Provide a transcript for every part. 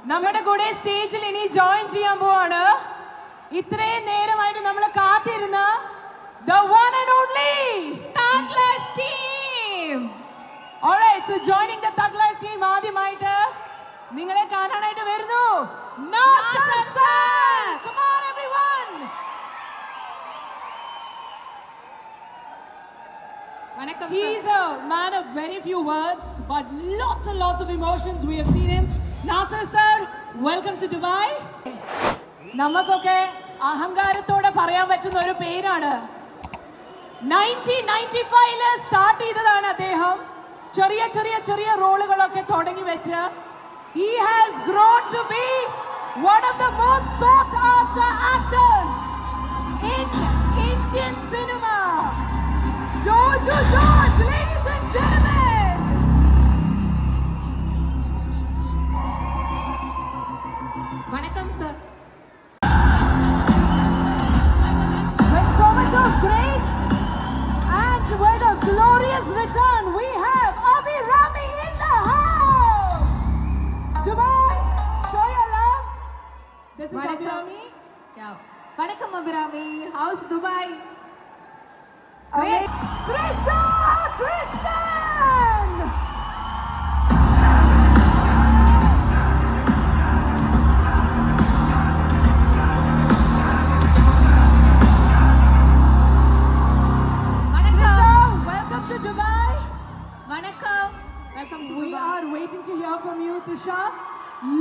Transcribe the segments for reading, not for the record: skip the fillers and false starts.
നമ്മുടെ കൂടെ സ്റ്റേജിൽ ഇനി ജോയിൻ ചെയ്യാൻ പോവാണ്. ഇത്രയും നേരമായിട്ട് നമ്മൾ കാത്തിരുന്ന the one and only Thug Life team. Alright, so joining the Thug Life team ആദ്യമായിട്ട് നിങ്ങളെ കാണാനായിട്ട് വരുന്നു Nassar sir. Come on everyone. Vanakkam He is a man of very few words but lots and lots of emotions. We have seen him. Nasser sir, welcome to Dubai. നമുക്കൊക്കെ അഹങ്കാരത്തോടെ പറയാൻ പറ്റുന്ന ഒരു പേരാണ്. 1995 start ചെയ്തതാണ് അദ്ദേഹം. ചെറിയ ചെറിയ ചെറിയ റോളുകളൊക്കെ തുടങ്ങി വെച്ച് he has grown to be one of the most sought after actors in Indian cinema. Jojo George, ladies and gentlemen. Vanakkam sir. With so much of grace and with a glorious return, we have Abhirami in the house. Dubai, show your love. This is Vanakkam. Abhirami. Yeah. Vanakkam Abhirami. How's Dubai? Okay. Trisha Krishnan. Vanakkam. Welcome to Dubai. Vanakkam. Welcome to We Dubai. are waiting to hear from you, Trisha.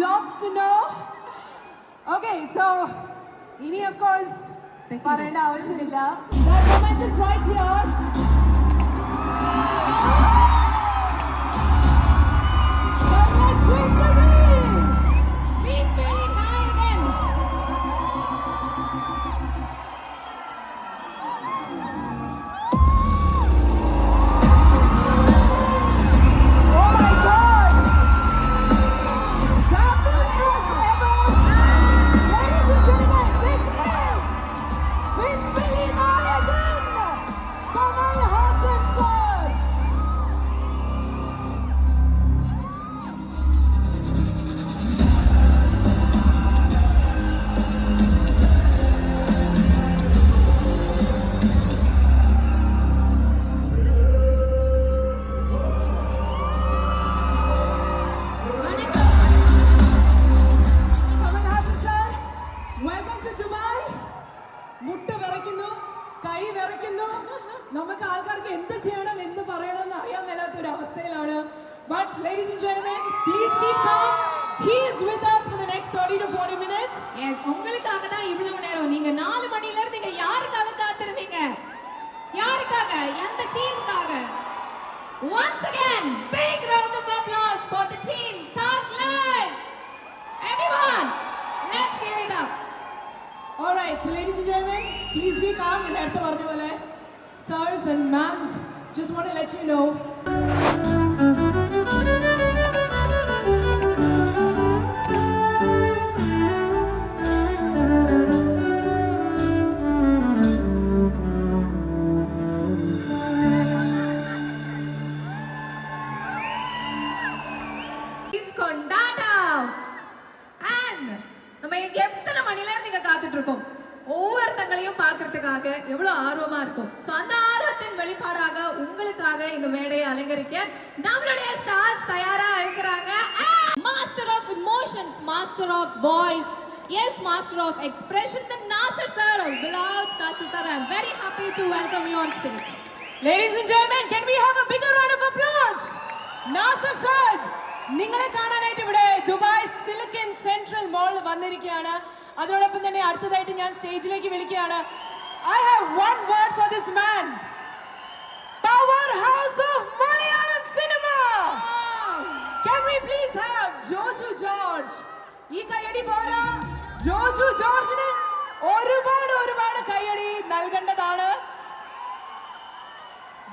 Lots to know. Okay, so Ini, of course, പറയേണ്ട ആവശ്യമില്ല. That moment is right here. Meet Billy Nayagan. Oh my God! Double as ever. Ladies and gentlemen, this is with Billy Nayagan, Kamal Haasan sir. Kamal Haasan sir, welcome to Dubai. മുട്ട വിറയ്ക്കുന്നു, കൈ വിറയ്ക്കുന്നു. നമുക്ക് ആൾക്കാർക്ക് എന്ത് ചെയ്യണം എന്ത് പറയണം എന്ന് അറിയാൻ മേലാത്ത ഒരു അവസ്ഥയിലാണ്. But ladies and gentlemen, please keep calm. He is with us for the next 30 to 40 minutes. Yes, உங்களுக்காக தான் இவ்வளவு நேரம். நீங்க 4 மணில இருந்து நீங்க யாருக்காக காத்திருந்தீங்க? யாருக்காக? எந்த டீமுக்காக? Once again, big round of applause for the team Thug Life. Everyone, let's give it up. All right, so ladies and gentlemen, please be calm. ഞാൻ നേരത്തെ പറഞ്ഞ പോലെ sirs and ma'ams, just want to let you know. Please கொண்டாட்டம். And நம்ம இங்க எத்தனை மணில இருந்து நீங்க காத்துட்டு இருக்கோம்? ஒவ்வொருத்தங்களையும் பார்க்கிறதுக்காக எவ்வளவு ஆர்வமா இருக்கும். சோ அந்த ஆர்வத்தின் வெளிப்பாடாக உங்களுக்காக இந்த மேடையை அலங்கரிக்க நம்மளுடைய ஸ்டார்ஸ் தயாரா இருக்கிறாங்க. Master of emotions, master of voice, yes master of expression, the Nasser sir, beloved Nasser sir. I am very happy to welcome you on stage. Ladies and gentlemen, can we have a bigger round of applause? Nasser sir, നിങ്ങളെ കാണാനായിട്ട് ഇവിടെ Dubai silicon central മോളിൽ വന്നിരിക്കുകയാണ്. അതോടൊപ്പം തന്നെ അടുത്തതായിട്ട് ഞാൻ സ്റ്റേജിലേക്ക് വിളിക്കുകയാണ്. I have one word for this man. Powerhouse of Malayalam cinema. Can we please have Jojo George? ഈ കയ്യടി പോരാ. ജോജു ജോർജിന് ഒരുപാട് കയ്യടി നൽകേണ്ടതാണ്.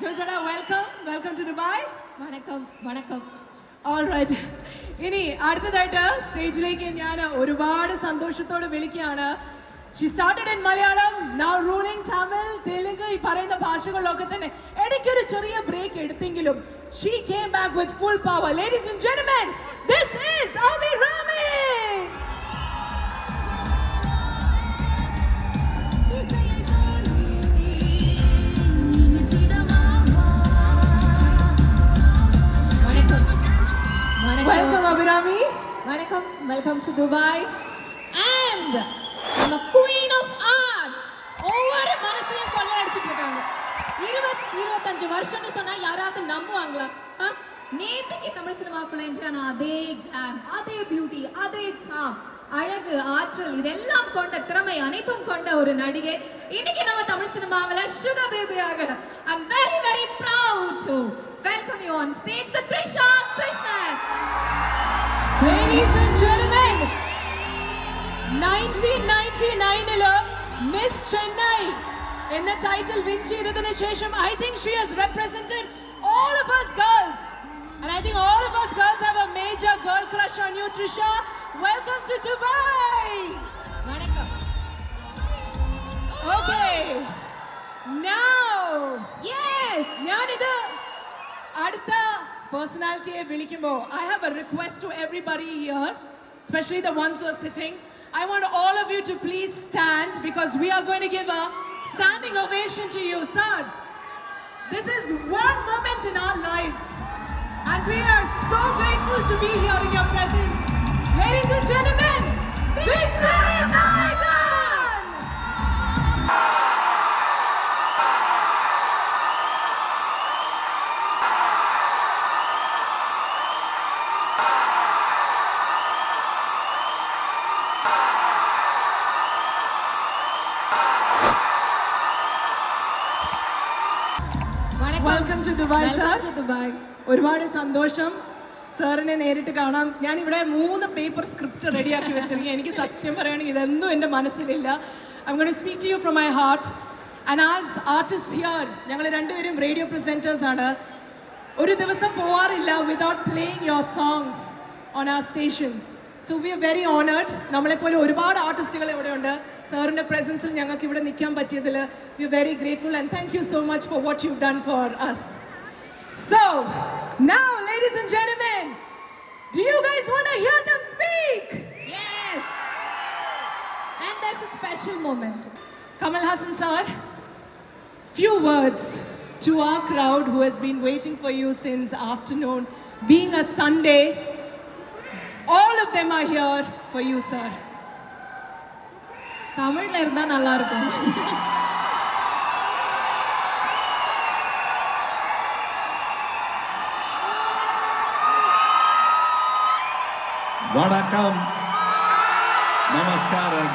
ജോജോടാ, welcome to Dubai. வணக்கம் வணக்கம். All right. ഇനി അടുത്തതായിട്ട് സ്റ്റേജിലേക്ക് ഞാൻ ഒരുപാട് സന്തോഷത്തോടെ വിളിക്കുകയാണ്. She started in Malayalam, now ruling Tamil, Telugu, ഈ പറയുന്ന ഭാഷകളിലൊക്കെ തന്നെ ഇടയ്ക്കൊരു ചെറിയ break എടുത്തെങ്കിലും she came back with full power. Ladies and gentlemen, this is Abhirami. to Dubai. And I'm a queen of arts. ஒவ்வொரு மனசையும் கொள்ளையடிச்சிட்டு இருக்காங்க. 25 வருஷம்னு சொன்னா யாராவது நம்புவாங்களா? நேத்துக்கு தமிழ் சினிமாக்குள்ள என்றான அதே கிளாம், அதே பியூட்டி, அதே சாம், அழகு, ஆற்றல் இதெல்லாம் கொண்ட திறமை அனைத்தும் கொண்ட ஒரு நடிகை இன்னைக்கு நம்ம தமிழ் சினிமாவில் sugar பேபியாக I'm very very proud to welcome you on stage the Trisha Krishnan. Ladies and gentlemen, 1999 Miss Chennai in the title win cheyidadine shesham I think she has represented all of us girls and I think all of us girls have a major girl crush on you. Trisha, welcome to Dubai. Vanakkam. Okay, now Yes. ഞാനിത് അടുത്ത പേഴ്സണാലിറ്റിയെ വിളിക്കുമ്പോൾ I have a request to everybody here, especially the ones who are sitting. I want all of you to please stand because we are going to give a standing ovation to you, sir. This is one moment in our lives and we are so grateful to be here in your presence. Ladies and gentlemen, Vikram Naigan! Welcome to Dubai, sir. Welcome to Dubai. ഒരുപാട് സന്തോഷം സാറിനെ നേരിട്ട് കാണാം. ഞാൻ ഇവിടെ 3 paper script റെഡിയാക്കി വെച്ചിരിക്കുക. എനിക്ക് സത്യം പറയുകയാണെങ്കിൽ ഇതൊന്നും എൻ്റെ മനസ്സിലില്ല. I'm going to speak to you from my heart. And as artists here, ഞങ്ങൾ രണ്ടുപേരും റേഡിയോ പ്രസൻറ്റേഴ്സ് ആണ്. ഒരു ദിവസം പോവാറില്ല without playing your songs on our station. So we are very honored. നമ്മളെപ്പോലെ ഒരുപാട് ആർട്ടിസ്റ്റുകൾ ഇവിടെ ഉണ്ട്. സാറിൻ്റെ പ്രസൻസിൽ ഞങ്ങൾക്ക് ഇവിടെ നിൽക്കാൻ പറ്റിയതിൽ we are very grateful and thank you so much for what you've done for us. So, now, ladies and gentlemen, do you guys want to hear them speak? Yes. And there's a special moment. Kamal Hassan sir, few words to our crowd who has been waiting for you since afternoon. Being a Sunday, all of them are here for you, sir. தமிழ்ல இருந்தா நல்லா இருக்கும். Vanakkam, Namaskaram.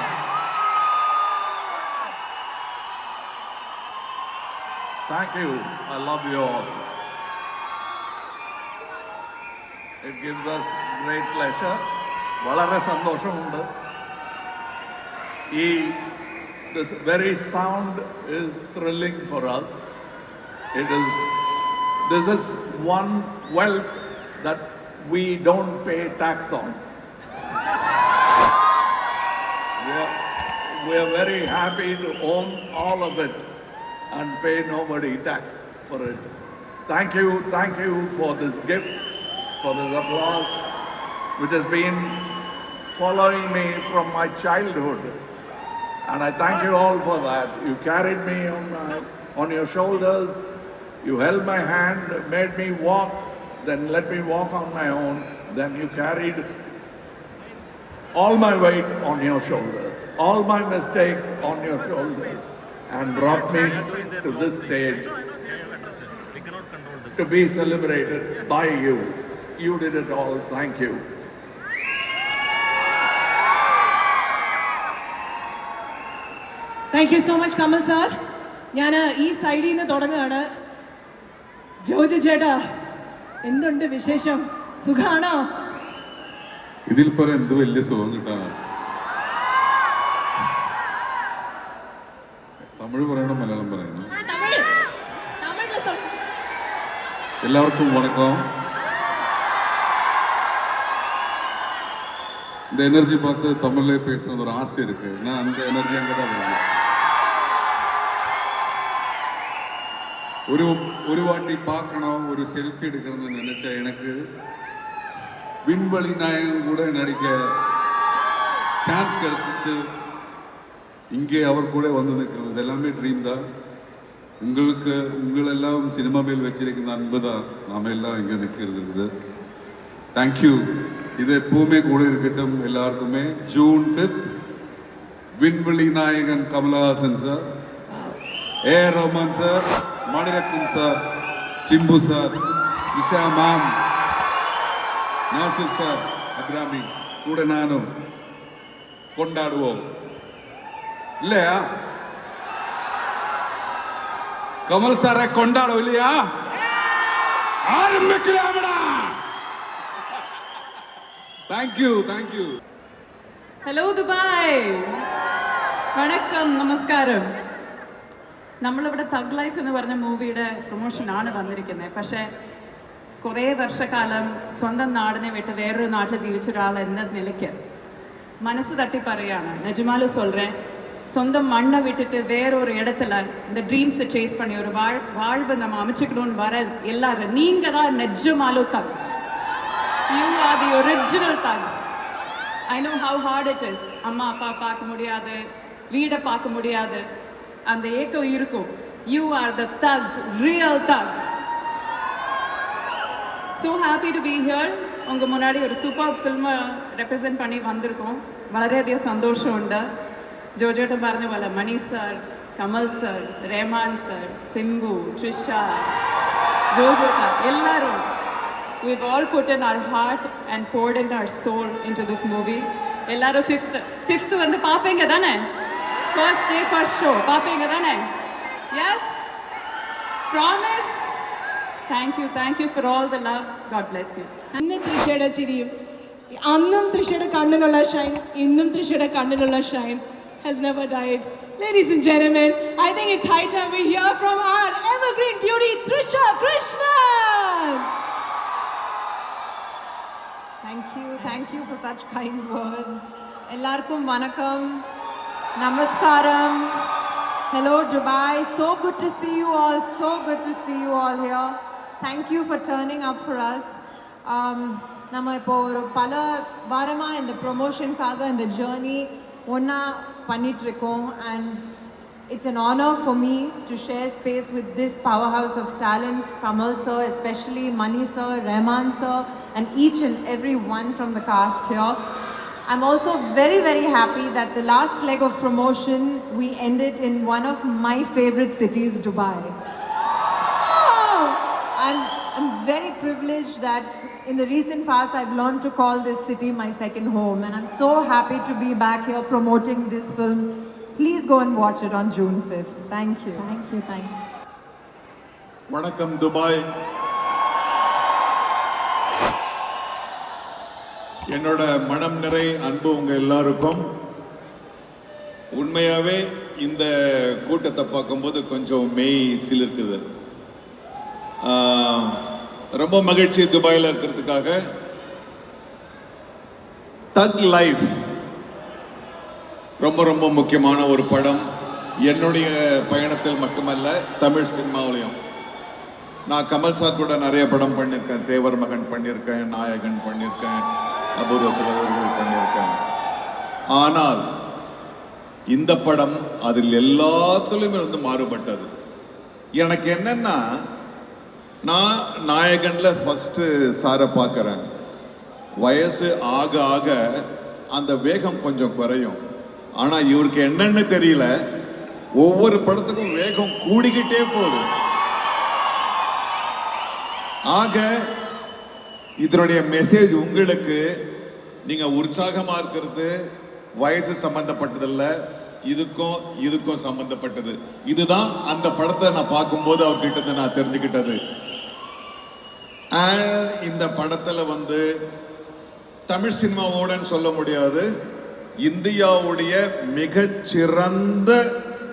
Thank you. I love you all. It gives us great pleasure. വളരെ സന്തോഷമുണ്ട്. This very sound is thrilling for us. This is one wealth that we don't pay tax on. We are very happy to own all of it and pay nobody tax for it. Thank you for this gift, for this applause, which has been following me from my childhood. And I thank you all for that. You carried me on your shoulders, you held my hand, made me walk, then let me walk on my own, then you carried all my weight on your shoulders, all my mistakes on your shoulders, and brought me to this stage to be celebrated by you. You did it all. Thank you. Thank you so much, Kamal sir. ഞാൻ ഈ സൈഡിൽ നിന്ന് തുടങ്ങുകയാണ്. ജോജു ചേട്ടാ, എന്തുണ്ട് വിശേഷം? സുഖാണോ? ഇതിൽ പോലെ എന്ത് വലിയ സുഖം കിട്ടാൻ. തമിഴ് പറയണം, മലയാളം പറയണം. எல்லாருக்கும் வணக்கம். இந்த எனர்ஜி பார்த்து தமிழ்ல பேசுறது ஒரு ஆசை இருக்கு. நான் அந்த எனர்ஜி அங்கே தான் வருது. ஒரு வாட்டி பார்க்கணும், ஒரு செல்ஃபி எடுக்கணும்னு நினைச்ச எனக்கு விண்வெளி நாயகன் கூட நடிக்க சான்ஸ் கிடைச்சிச்சு. இங்கே அவர் கூட வந்து நிற்கிறது எல்லாமே ட்ரீம் தான். உங்களெல்லாம் சினிமா மேல் வச்சிருக்கிற அன்பு தான் நாம் எல்லாம் இங்கே நிற்கிறது. தேங்க்யூ இது எப்பவுமே கூட இருக்கட்டும் எல்லாருக்குமே. ஜூன் 5th விண்வெளி நாயகன் Kamalhaasan sir, AR Rahman sir, Maniratnam sir, Simbu sir, Nisha ma'am, Nasir sir, Abhirami கூட நானும் கொண்டாடுவோம் இல்லையா? கமல் சாரை கொண்டாடுவோம் இல்லையா? ஆரம்பிக்கலாமடா. Thank you thank you. ഹലോ ദുബായ്, വണക്കം, നമസ്കാരം. നമ്മളിവിടെ തഗ് ലൈഫ് എന്ന് പറഞ്ഞ മൂവിയുടെ പ്രൊമോഷനാണ് വന്നിരിക്കുന്നത്. പക്ഷേ കുറേ വർഷക്കാലം സ്വന്തം നാടിനെ വിട്ട് വേറൊരു നാട്ടിൽ ജീവിച്ച ഒരാൾ എന്ന നിലയ്ക്ക് മനസ്സ് തട്ടി പറയാണ്, நிஜமாலு சொல்கிறேன், சொந்தம் மண்ணை விட்டுட்டு வேறொரு இடத்துல இந்த ட்ரீம்ஸை சேஸ் பண்ணி ஒரு வாழ்வை நம்ம அமைச்சுக்கணும்னு வர எல்லாரும் நீங்கள் தான் நிஜமாலு thugs. You are the original thugs. I know how hard it is. அம்மா அப்பா பார்க்க முடியாது, வீடை பார்க்க முடியாது, அந்த ஏக்கம் இருக்கும். You are the thugs, real thugs. So happy to be here. உங்கள் முன்னாடி ஒரு சூப்பர் ஃபில்மை ரெப்ரசென்ட் பண்ணி வந்திருக்கோம். വളരെയധികം സന്തോഷമുണ്ട്. ജോജോട്ടൻ പറഞ്ഞ പോലെ Mani sir, Kamal sir, Rahman sir, Simbu, Trisha, ജോജോട്ട, എല്ലാവരും, we've all put in our heart and poured in our soul into this movie. எல்லாரும் fifth வந்து பார்ப்பீங்க தானே? First day, first show பார்ப்பீங்க தானே? Yes? Promise? Thank you for all the love. God bless you. ഇന്ന് തൃഷയുടെ ചിരിയും അന്നും തൃഷയുടെ കണ്ണിലുള്ള ഷൈൻ, ഇന്നും തൃഷയുടെ കണ്ണിലുള്ള Shine has never died. Ladies and gentlemen, I think it's high time we hear from our evergreen beauty, Trisha Krishnan. Thank you for such kind words. Ellarkum vanakkam, namaskaram, hello Dubai, so good to see you all here. Thank you for turning up for us. நம்ம இப்போ ஒரு பல வாரமாக இந்த ப்ரொமோஷனுக்காக இந்த journey ஒன்றா பண்ணிகிட்ருக்கோம். And it's an honor for me to share space with this powerhouse of talent, Kamal sir, especially Mani sir, Rahman sir, and each and every one from the cast here. I'm also very, very happy that the last leg of promotion we ended in one of my favorite cities, Dubai. I'm very privileged that in the recent past I've learned to call this city my second home, and I'm so happy to be back here promoting this film. Please go and watch it on June 5th. Thank you. வணக்கம் Dubai. என்னோட மனம் நிறை அன்பு உங்க எல்லாருக்கும். உண்மையாவே இந்த கூட்டத்தை பார்க்கும்போது கொஞ்சம் மெய் சிலிர்க்குது. ரொம்ப மகிழ்ச்சி துபாயில் இருக்கிறதுக்காக. தக் லைஃப் ரொம்ப ரொம்ப முக்கியமான ஒரு படம். என்னுடைய பயணத்தில் மட்டுமல்ல, தமிழ் சினிமாவிலையும். நான் கமல் சார் கூட நிறைய படம் பண்ணியிருக்கேன். தேவர் மகன் பண்ணியிருக்கேன், நாயகன் பண்ணியிருக்கேன், அபூர்வ சகோதரர்கள் பண்ணியிருக்கேன். ஆனால் இந்த படம் அதில் எல்லாத்துலேயும் இருந்து மாறுபட்டது. எனக்கு என்னன்னா, நான் நாயகன்ல ஃபர்ஸ்ட் சாரை பார்க்குறேன். வயசு ஆக ஆக அந்த வேகம் கொஞ்சம் குறையும். ஆனால் இவருக்கு என்னன்னு தெரியல, ஒவ்வொரு படத்துக்கும் வேகம் கூடிக்கிட்டே போகுது. ஆக இதனுடைய மெசேஜ் உங்களுக்கு, நீங்க உற்சாகமா இருக்கிறது வயசு சம்பந்தப்பட்டதில்ல, இதுக்கும் சம்பந்தப்பட்டது. இதுதான் அந்த படத்தை நான் பார்க்கும்போது அவர்கிட்ட நான் தெரிஞ்சுக்கிட்டது. இந்த படத்துல வந்து தமிழ் சினிமாவோடன்னு சொல்ல முடியாது, இந்தியாவுடைய மிகச்சிறந்த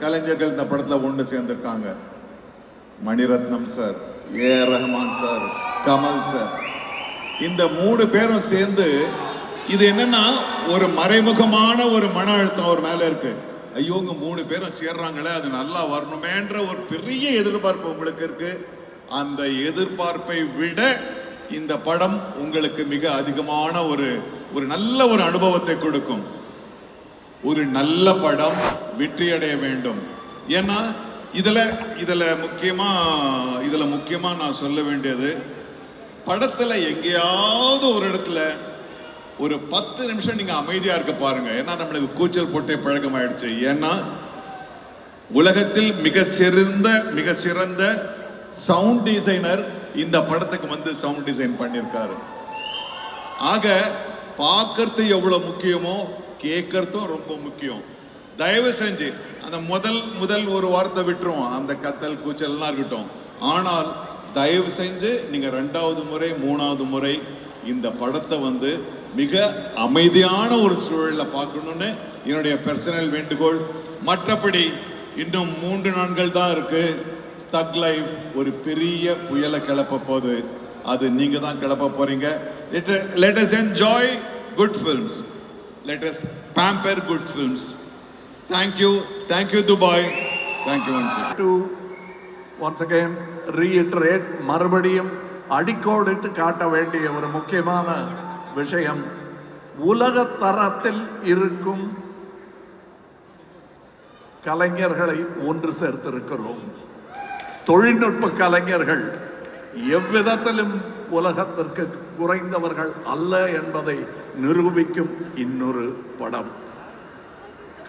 கலைஞர்கள் இந்த படத்துல ஒன்று சேர்ந்திருக்காங்க. Maniratnam sir, AR Rahman sir, Kamal sir, இந்த 3 பேரும் சேர்ந்து, இது என்னன்னா ஒரு மறைமுகமான ஒரு மன அழுத்தம் அவர் மேல இருக்கு. ஐயோ, இங்க 3 பேரும் சேர்றாங்களே, அது நல்லா வரணுமேன்ற ஒரு பெரிய எதிர்பார்ப்பு உங்களுக்கு இருக்கு. அந்த எதிர்பார்ப்பை விட இந்த படம் உங்களுக்கு மிக அதிகமான ஒரு நல்ல ஒரு அனுபவத்தை கொடுக்கும். ஒரு நல்ல படம் வெற்றியடைய வேண்டும். ஏன்னா இதுல முக்கியமா நான் சொல்ல வேண்டியது, படத்துல எங்கேயாவது ஒரு இடத்துல ஒரு 10 நிமிஷம் நீங்க அமைதியா இருக்க பாருங்க. ஏன்னா நம்மளுக்கு கூச்சல் போட்டே பழக்கம் ஆயிடுச்சு. ஏன்னா உலகத்தில் மிக சிறந்த சவுண்ட் டிசைனர் இந்த படத்துக்கு வந்து சவுண்ட் டிசைன் பண்ணியிருக்காரு. ஆக பார்க்கறது எவ்வளவு முக்கியமோ கேட்கறதும் ரொம்ப முக்கியம். தயவு செஞ்சு அந்த முதல் ஒரு வார்த்தை விட்டுருவோம், அந்த கத்தல் கூச்சல் எல்லாம் இருக்கட்டும். ஆனால் தயவு செஞ்சு நீங்க 2வது முறை 3வது முறை இந்த படத்தை வந்து மிக அமைதியான ஒரு சூழல்ல பார்க்கணும்னு என்னுடைய பர்சனல் வேண்டுகோள். மற்றபடி இன்னும் 3 நாட்கள் தான் இருக்கு. தக் லைஃப் ஒரு பெரிய புயலை கிளப்ப போகுது. அது நீங்க தான் கிளப்ப போறீங்க. Let us enjoy good films. Let us pamper good films. Thank you Dubai. Thank you once again reiterate, மறுபடியும் அடிக்கோடிட்டு காட்ட வேண்டிய ஒரு முக்கியமான விஷயம், உலக தரத்தில் இருக்கும் கலைஞர்களை ஒன்று சேர்த்திருக்கிறோம். தொழில்நுட்ப கலைஞர்கள் எவ்விதத்திலும் உலகத்திற்கு குறைந்தவர்கள் அல்ல என்பதை நிரூபிக்கும் இன்னொரு படம்.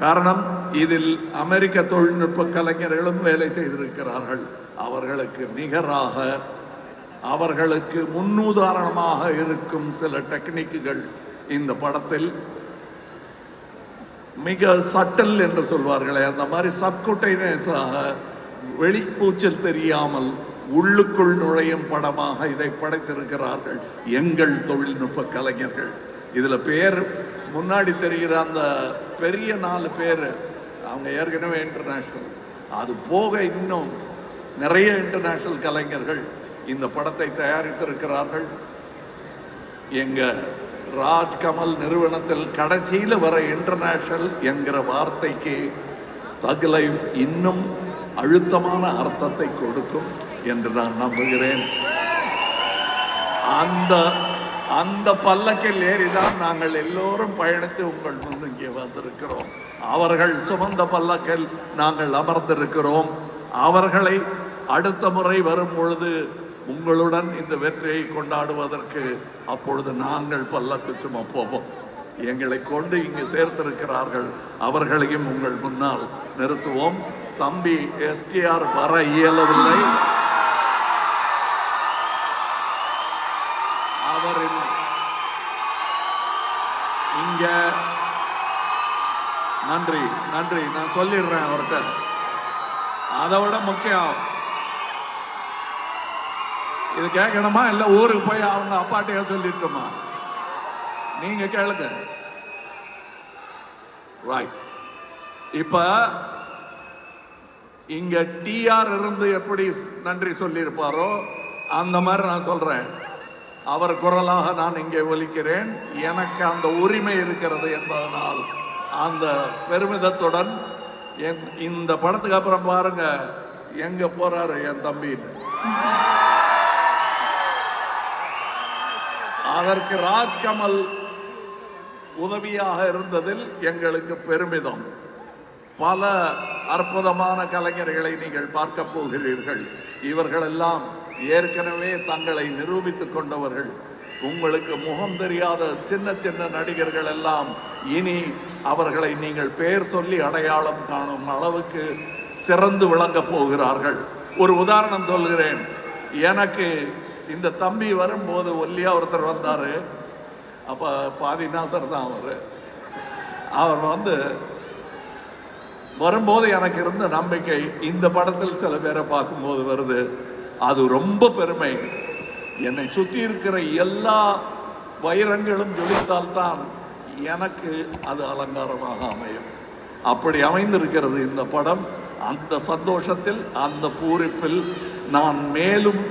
காரணம், இதில் அமெரிக்க தொழில்நுட்ப கலைஞர்களும் வேலை செய்திருக்கிறார்கள். அவர்களுக்கு நிகராக, அவர்களுக்கு முன்னுதாரணமாக இருக்கும் சில டெக்னிக்குகள் இந்த படத்தில் மிக சட்டல் என்று சொல்வார்களே, அந்த மாதிரி சப்குட்டைனஸாக வெளிப்பூச்சல் தெரியாமல் உள்ளுக்குள் நுழையும் படமாக இதை படைத்திருக்கிறார்கள் எங்கள் தொழில்நுட்ப கலைஞர்கள். இதில் பேர் முன்னாடி தெரிகிற அந்த பெரிய 4 பேர் அவங்க ஏற்கனவே இன்டர்நேஷ்னல். அது போக இன்னும் நிறைய இன்டர்நேஷ்னல் கலைஞர்கள் இந்த படத்தை தயாரித்திருக்கிறார்கள். எங்க ராஜ்கமல் நிறுவனத்தில் கடைசியில் வர இன்டர்நேஷ்னல் என்கிற வார்த்தைக்கு தக் லைஃப் இன்னும் அழுத்தமான அர்த்தத்தை கொடுக்கும் என்று நான் நம்புகிறேன். அந்த பல்லக்கில் ஏறிதான் நாங்கள் எல்லோரும் பயணித்து உங்கள் முன் இங்கே வந்திருக்கிறோம். அவர்கள் சுமந்த பல்லக்கில் நாங்கள் அமர்ந்திருக்கிறோம். அவர்களை அடுத்த முறை வரும் பொழுது உங்களுடன் இந்த வெற்றியை கொண்டாடுவதற்கு அப்பொழுது நாங்கள் பல்லக்கு சுமப்போம். எங்களை கொண்டு இங்கு சேர்த்திருக்கிறார்கள், அவர்களையும் உங்கள் முன்னால் நிறுத்துவோம். தம்பி STR வர இயலவில்லை. அவரின் இங்க நன்றி நான் சொல்லிடுறேன் அவர்கிட்ட. அதை விட முக்கியம், இது கேட்கணுமா இல்ல ஊருக்கு போய் அவங்க அப்பாட்டையா சொல்லிட்டுமா? நீங்க கேளுங்க. ரைட். இப்ப இங்க TR இருந்து எப்படி நன்றி சொல்லியிருப்பாரோ அந்த மாதிரி நான் சொல்றேன். அவர் குரலாக நான் இங்கே ஒலிக்கிறேன். எனக்கு அந்த உரிமை இருக்கிறது என்பதனால் அந்த பெருமிதத்துடன் இந்த படத்துக்கு அப்புறம் பாருங்க எங்க போறாரு என் தம்பின்னு. அதற்கு ராஜ்கமல் உதவியாக இருந்ததில் எங்களுக்கு பெருமிதம். பல அற்புதமான கலைஞர்களை நீங்கள் பார்க்க போகிறீர்கள். இவர்களெல்லாம் ஏற்கனவே தங்களை நிரூபித்துக் கொண்டவர்கள். உங்களுக்கு முகம் தெரியாத சின்ன நடிகர்கள் எல்லாம் இனி அவர்களை நீங்கள் பெயர் சொல்லி அடையாளம் காணும் அளவுக்கு சிறந்து விளங்கப் போகிறார்கள். ஒரு உதாரணம் சொல்கிறேன். எனக்கு இந்த தம்பி வரும்போது ஒல்லியா ஒருத்தர் வந்தாரு. அப்ப பாதிநாசர் தான் அவர் வரும்போது எனக்கு இருந்த நம்பிக்கை இந்த படத்தில் சில பேரை பார்க்கும்போது வருது. அது ரொம்ப பெருமை. என்னை சுற்றி இருக்கிற எல்லா வைரங்களும் ஜொலித்தால்தான் எனக்கு அது அலங்காரமாக அமையும். அப்படி அமைந்திருக்கிறது இந்த படம். அந்த சந்தோஷத்தில், அந்த பூரிப்பில் நான் மேலும்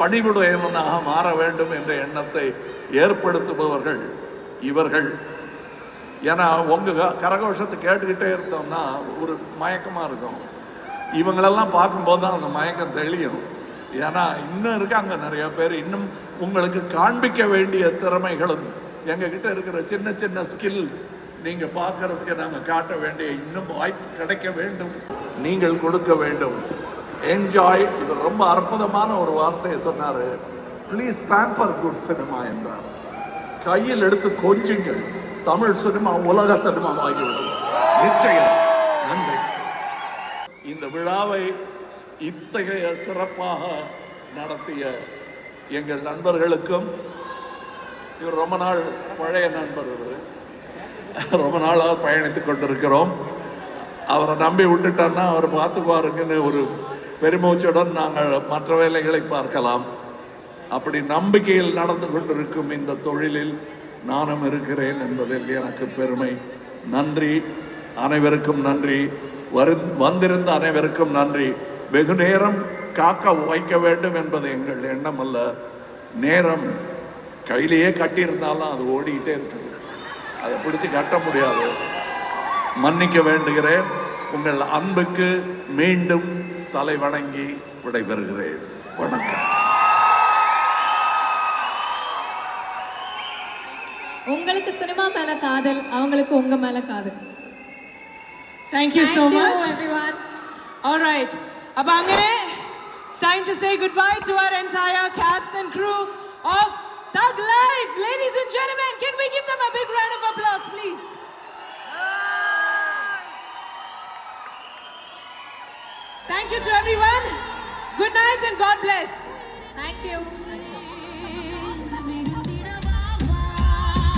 பணிவுடையவனாக மாற வேண்டும் என்ற எண்ணத்தை ஏற்படுத்துபவர்கள் இவர்கள். ஏன்னா உங்க கரகோஷத்தை கேட்டுக்கிட்டே இருந்தோம்னா ஒரு மயக்கமா இருக்கும். இவங்களெல்லாம் பார்க்கும்போது தான் அந்த மயக்கம் தெளியும். ஏன்னா இன்னும் இருக்காங்க நிறைய பேர், இன்னும் உங்களுக்கு காண்பிக்க வேண்டிய திறமைகளும் எங்ககிட்ட இருக்கிற சின்ன ஸ்கில்ஸ் நீங்க பார்க்கறதுக்கு நாங்கள் காட்ட வேண்டிய இன்னும் வாய்ப்பு கிடைக்க வேண்டும். நீங்கள் கொடுக்க வேண்டும். என்ஜாய். இவர் ரொம்ப அற்புதமான ஒரு வார்த்தையை சொன்னார். ப்ளீஸ் பேம்பர் குட் சினிமா என்றார். கையில் எடுத்து கொஞ்சுங்கள். தமிழ் சினிமா உலக சினிமாவாகிவிடும் நிச்சயம். நன்றி. இந்த விழாவை இத்தகைய சிறப்பாக நடத்திய எங்கள் நண்பர்களுக்கும், இவர் ரொம்ப நாள் பழைய நண்பர், இவர் ரொம்ப நாளாக பயணித்து கொண்டிருக்கிறோம். அவரை நம்பி விட்டுட்டோன்னா அவர் பார்த்துக்குவாருங்கன்னு ஒரு பெருமூச்சுடன் நாங்கள் மற்ற வேலைகளை பார்க்கலாம். அப்படி நம்பிக்கையில் நடந்து கொண்டிருக்கும் இந்த தொழிலில் நானும் இருக்கிறேன் என்பதில் எனக்கு பெருமை. நன்றி, அனைவருக்கும் நன்றி. வந்திருந்த அனைவருக்கும் நன்றி. வெகு நேரம் காக்க வைக்க வேண்டும் என்பது எங்கள் எண்ணம் அல்ல. நேரம் கையிலேயே கட்டியிருந்தாலும் அது ஓடிக்கிட்டே இருக்குது, அதை பிடிச்சி கட்ட முடியாது. மன்னிக்க வேண்டுகிறேன். உங்கள் அன்புக்கு மீண்டும் தலை வணங்கி விடைபெறுகிறேன். வணக்கம். உங்களுக்கு சினிமா மேல காதல், அவங்களுக்கு உங்க மேல காதல். Thank you so much. everyone. All right. Appo angane it's time to say goodbye to our entire cast and crew of Thug Life. Ladies and gentlemen, can we give them a big round of applause, please? Thank you to everyone. Good night and God bless. Thank you.